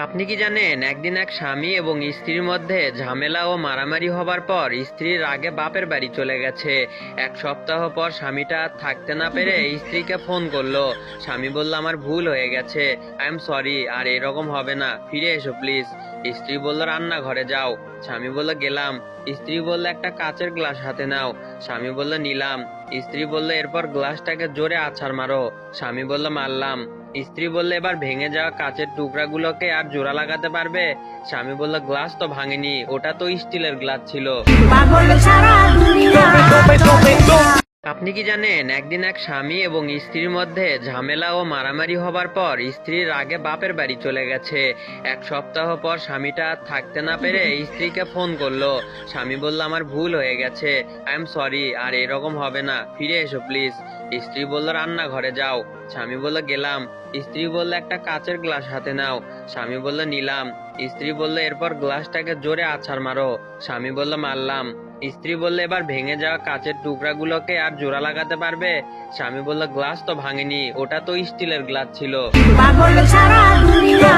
আপনি কি জানেন একদিন এক স্বামী এবং স্ত্রীর মধ্যে ঝামেলা ও মারামারি হবার পর স্ত্রীর রাগে বাপের বাড়ি চলে গেছে। এক সপ্তাহ পর স্বামীটা আর থাকতে না পেরে স্ত্রীকে ফোন করলো। স্বামী বলল, আমার ভুল হয়ে গেছে, আই এম সরি, আর এরকম হবে না, ফিরে এসো প্লিজ। স্ত্রী বলল, রান্নাঘরে যাও। স্বামী বলল, গেলাম। স্ত্রী বলল, একটা কাচের গ্লাস হাতে নাও। স্বামী বলল, নিলাম। স্ত্রী বলল, এরপর গ্লাসটাকে জোরে আছাড় মারো। স্বামী বলল, মারলাম। স্ত্রী বললে, এবার ভেঙে যাওয়া কাচের টুকরাগুলোকে আর জোড়া লাগাতে পারবে? স্বামী বলল, গ্লাস তো ভাঙেনি, ওটা তো স্টিলের গ্লাস ছিল। পাগল সারা দুনিয়া। আপনি কি জানেন একদিন এক স্বামী এবং স্ত্রীর মধ্যে ঝামেলা ও মারামারি হবার পর স্ত্রীর রাগে বাপের বাড়ি চলে গেছে। এক সপ্তাহ পর স্বামীটা আর থাকতে না পেরে স্ত্রীকে ফোন করলো। স্বামী বলল, আমার ভুল হয়ে গেছে, আই এম সরি, আর এরকম হবে না, ফিরে এসো প্লিজ। স্ত্রী বলল, রান্নাঘরে যাও। স্বামী বলল, গেলাম। স্ত্রী বলল, একটা কাচের গ্লাস হাতে নাও। স্বামী বলল, নিলাম। স্ত্রী বলল, এরপর গ্লাসটাকে জোরে আছাড় মারো। স্বামী বলল, মারলাম। স্ত্রী বললে, এবার ভেঙে যাওয়া কাচের টুকরাগুলোকে আর জোড়া লাগাতে পারবে? স্বামী বলল, গ্লাস তো ভাঙেনি, ওটা তো স্টিলের গ্লাস ছিল। পাগল সারা দুনিয়া।